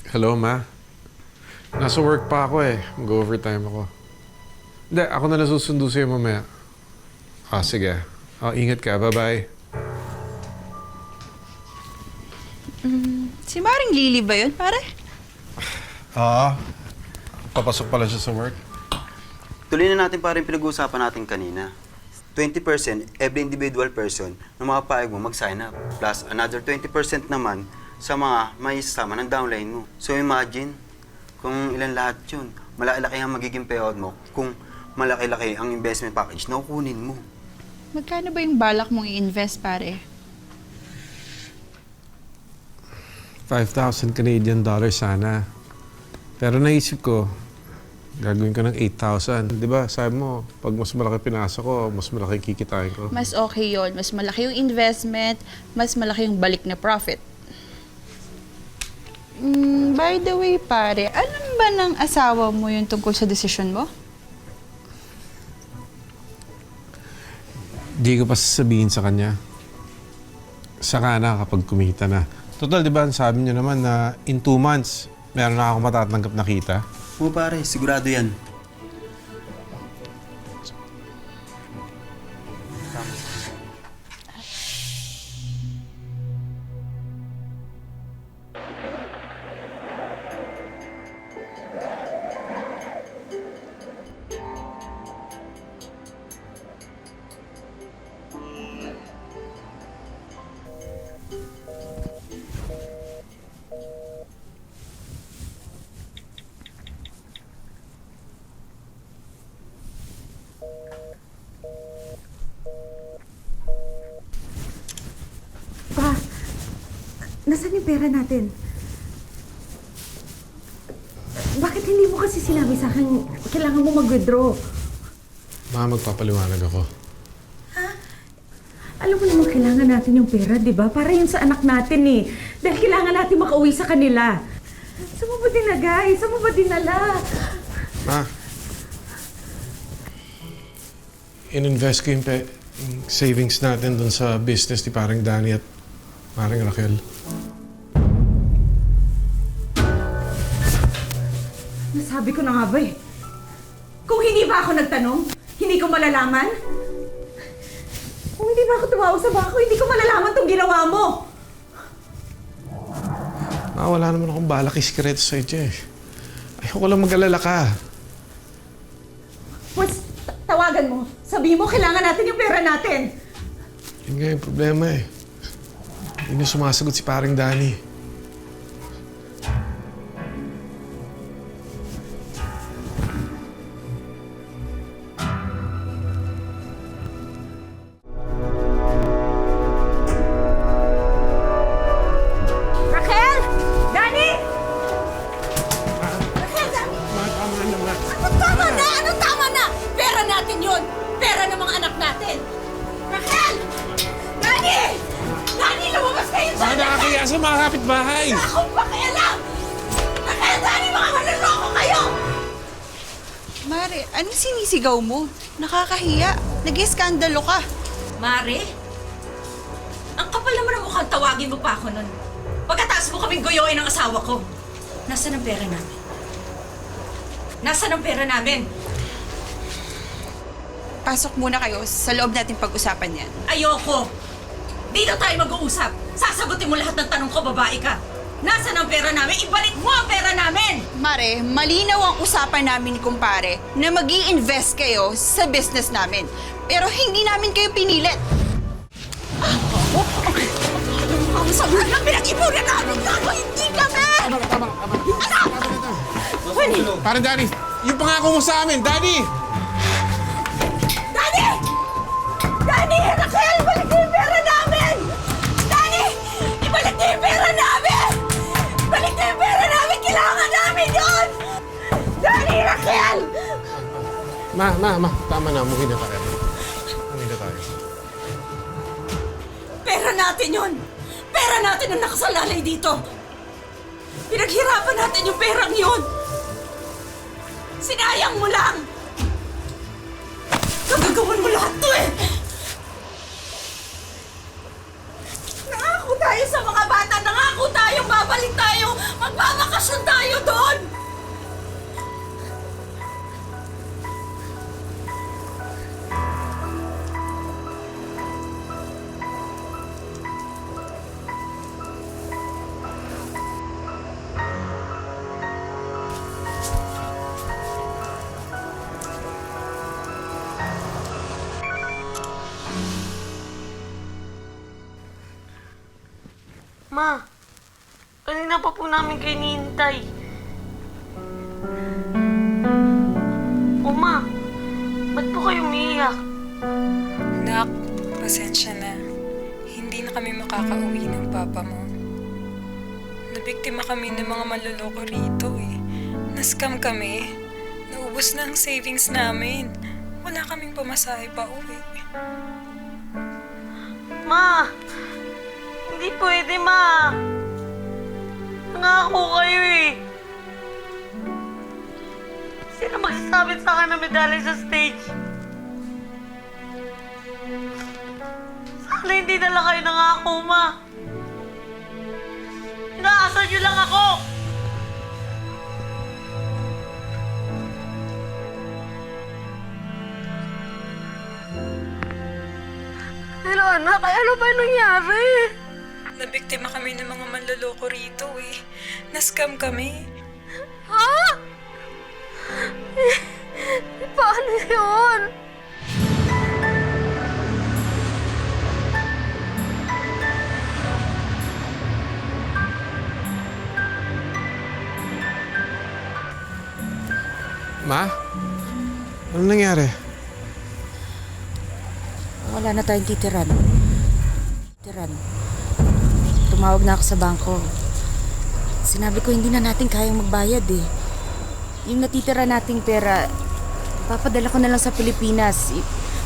Hello, Ma? Nasa work pa ako eh. Mag-overtime ako. Hindi, ako na lang susundo sa'yo mamaya. Sige. Ingat ka. Bye-bye. Si Maring Lily ba yun, pare? Papasok pala siya sa work. Tuloy na natin parang pinag-uusapan natin kanina. 20% every individual person na mapapayag mo mag-sign up. Plus another 20% naman sa mga may isama ng downline mo. So imagine kung ilan lahat yun. Malaki-laki ang magiging payout mo kung malaki-laki ang investment package na kukunin mo. Magkano ba yung balak mong i-invest, pare? 5,000 Canadian dollars sana. Pero naisip ko, gagawin ko ng 8,000. Di ba, sabi mo, pag mas malaki pinasa ko, mas malaki kikitain ko. Mas okay yon. Mas malaki yung investment, mas malaki yung balik na profit. By the way, pare, alam ba ng asawa mo yung tungkol sa desisyon mo? Di ko pa sasabihin sa kanya. Saka na kapag kumita na. Total, di ba, sabi niyo naman na in 2 months, meron na ako matatanggap na kita. Oo pare, sigurado yan. Pa, nasaan yung pera natin? Bakit hindi mo kasi sinabi sa akin kailangan mo mag-withdraw? Magpapaliwanag ako. Alam mo naman kailangan natin yung pera, di ba? Para yun sa anak natin eh. Dahil kailangan natin makauwi sa kanila. Saan mo ba dinagay? Saan mo ba dinala? In-invest ko yung savings natin dun sa business ni parang Danny at parang Raquel. Nasabi ko na nga ba eh. Kung hindi ba ako nagtanong, hindi ko malalaman? Kung hindi ba ako tumawag sa bako, hindi ko malalaman tong ginawa mo. Wala naman akong balak iskreto sa iyo eh. Ayoko lang mag-alala ka. Pues, tawagan mo. Sabihin mo, kailangan natin yung pera natin. Yun nga yung problema eh. Hindi na sumasagot si paring Danny. Raquel! Danny! Tama naman. Tama na! Anong tama na? Pera natin yun! Pera ng mga anak natin! Raquel! Danny! Danny, lumabas kayo sa akin! Nakakaya sa mga kapitbahay! Akong pakialam! Raquel, Danny, mga manloloko kayo! Mare, anong sinisigaw mo? Nakakahiya. Nag-iskandalo ka. Mare? Ang kapal naman ang mukhang tawagin mo pa ako nun. Pagkatapos mo kaming goyoin ng asawa ko. Nasaan ang pera namin? Nasaan ang pera namin? Pasok muna kayo. Sa loob natin pag-usapan yan. Ayoko! Dito tayo mag-uusap. Sasagutin mo lahat ng tanong ko, babae ka. Nasaan ang pera namin? Ibalik mo ang pera namin! Mare, malinaw ang usapan namin ni kumpare na mag-i-invest kayo sa business namin. Pero hindi namin kayo pinilit. Ang sabi ng pinag-ipunan namin ako, hindi kami! Parang Danny, yung pangako mo sa amin, Danny! Danny! Danny! Raquel! Ibalik niyo yung pera namin! Danny! Ibalik niyo yung pera namin! Ibalik niyo yung pera namin! Kailangan namin yun! Danny! Raquel! Ma, tama na, umuwi na tayo. Umuwi na tayo. Pera natin yun! Pera natin ang nakasalalay dito! Pinaghirapan natin yung perang yun! Sinayang mo lang! Nagagawan mo lahat to eh! Nangako tayo sa mga bata! Nangako tayo! Babalik tayo! Magmamaka Magbakasyon tayo doon! Ma, kanina pa po namin kayo hinihintay. O ma, ba't po kayo umiiyak? Nak, pasensya na. Hindi na kami makakauwi ng papa mo. Nabiktima kami ng mga manloloko rito eh. Nascam kami. Naubos na ang savings namin. Wala kaming pamasahe pa uwi. Ma, hindi pwede, ma. Nangako kayo eh. Sino magsasabit sa akin ng medalya sa stage? Sana hindi na lang kayo nangako, ma. Inaasar niyo lang ako. Pero anak, ano ba nangyari? Nabiktima kami ng mga manloloko rito eh. Nascam kami. Ha? Paano yun? Ma? Ano nangyari? Wala na tayong titiran. Tumawag na ako sa bangko. Sinabi ko hindi na natin kayang magbayad eh. Yung natitira nating pera, papadala ko na lang sa Pilipinas.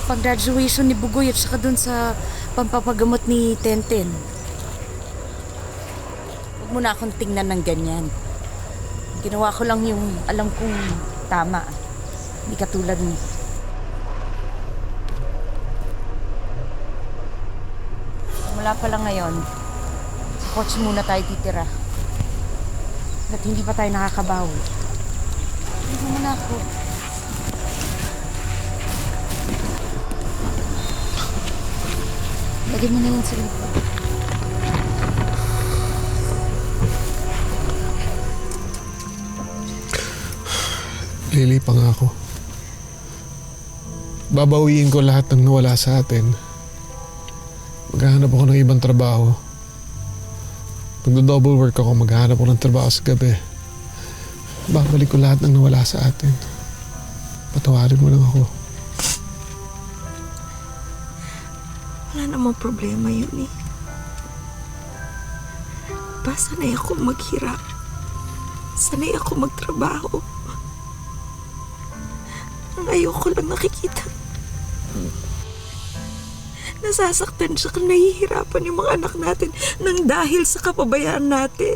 Pag-graduation ni Bugoy at saka dun sa pampapagamot ni Tenten. Huwag mo na akong tingnan ng ganyan. Ginawa ko lang yung alam kong tama. Hindi katulad ni... Mula pa lang ngayon, sa kotse muna tayo titira. At hindi pa tayo nakakabawi. Hindi mo na ako. Lagyan mo na yan sa likod. Lili, pangako. Babawiin ko lahat ng nawala sa atin. Maghahanap ako ng ibang trabaho. Magdo-double work ako, maghahanap ako ng trabaho sa gabi. Babalik ko lahat ng nawala sa atin. Patawarin mo lang ako. Wala namang problema yun eh. Sanay ako maghirap. Sanay ako magtrabaho. Ang ayoko lang nakikita. Nasasaktan siya kung nahihirapan yung mga anak natin nang dahil sa kapabayaan natin.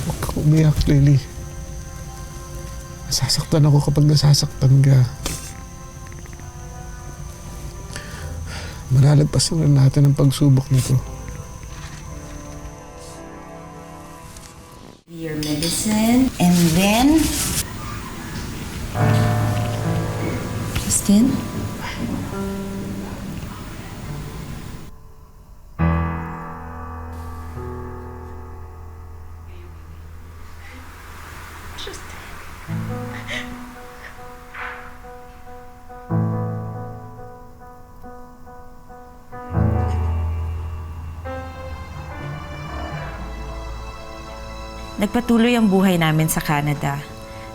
Huwag ka umiyak, Lily. Nasasaktan ako kapag nasasaktan ka. Malalagpasan na natin ang pagsubok nito. Your medicine. And then... Justin? Nagpatuloy ang buhay namin sa Canada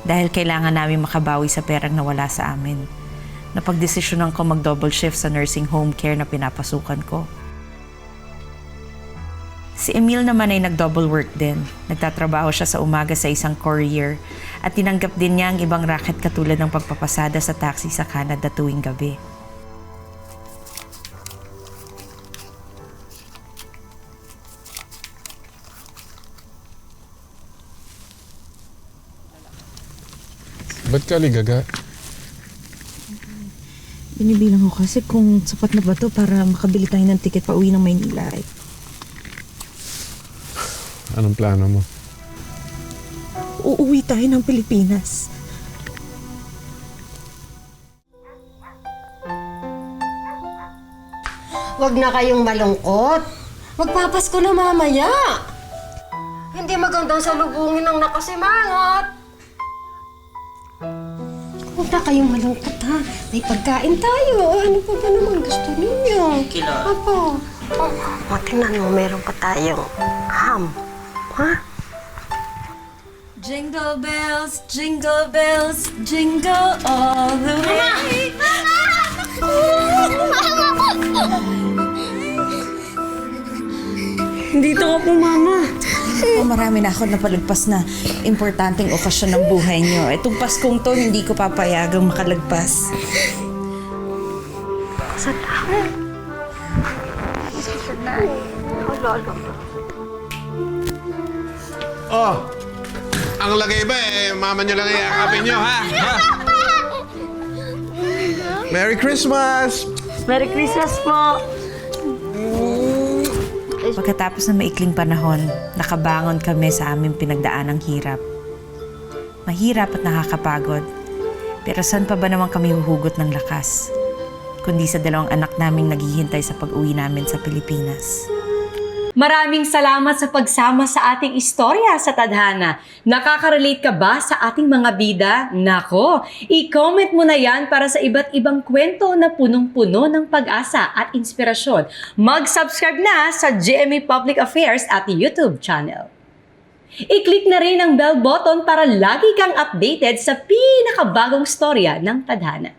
dahil kailangan namin makabawi sa perang nawala sa amin. Napagdesisyonan ko mag-double shift sa nursing home care na pinapasukan ko. Si Emil naman ay nag-double work din. Nagtatrabaho siya sa umaga sa isang courier at tinanggap din niya ang ibang racket katulad ng pagpapasada sa taxi sa Canada tuwing gabi. Ba't ka ligaga? Binibilang ko kasi kung sapat na ba to para makabili tayo ng ticket pa uwi ng Maynila eh. Anong plano mo? uuwi tayo ng Pilipinas. Huwag na kayong malungkot. Magpapasko na mamaya. Hindi magandang salubungin ng nakasimangot. Huwag na kayong malungkot, ha? May pagkain tayo. Ano pa ba naman gusto ninyo? Kilo. Opo. Oh, tingnan mo, meron pa tayong ham. Ha? Jingle bells, jingle all the way. Dito ka po, Mama. Marami na ako napalagpas na importanteng okasyon ng buhay niyo. Itong Paskong to, hindi ko papayagang makalagpas. Salamat. Oh, ang lagay ba mama nyo lang iyakapin nyo, ha? Merry Christmas! Merry Christmas po. Pagkatapos ng maikling panahon, nakabangon kami sa aming pinagdaanang hirap. Mahirap at nakakapagod. Pero saan pa ba naman kami huhugot ng lakas? Kundi sa dalawang anak naming naghihintay sa pag-uwi namin sa Pilipinas. Maraming salamat sa pagsama sa ating istorya sa Tadhana. Nakaka-relate ka ba sa ating mga bida? Nako, i-comment mo na yan para sa iba't ibang kwento na punong-puno ng pag-asa at inspirasyon. Mag-subscribe na sa GMA Public Affairs at YouTube channel. I-click na rin ang bell button para lagi kang updated sa pinakabagong storya ng Tadhana.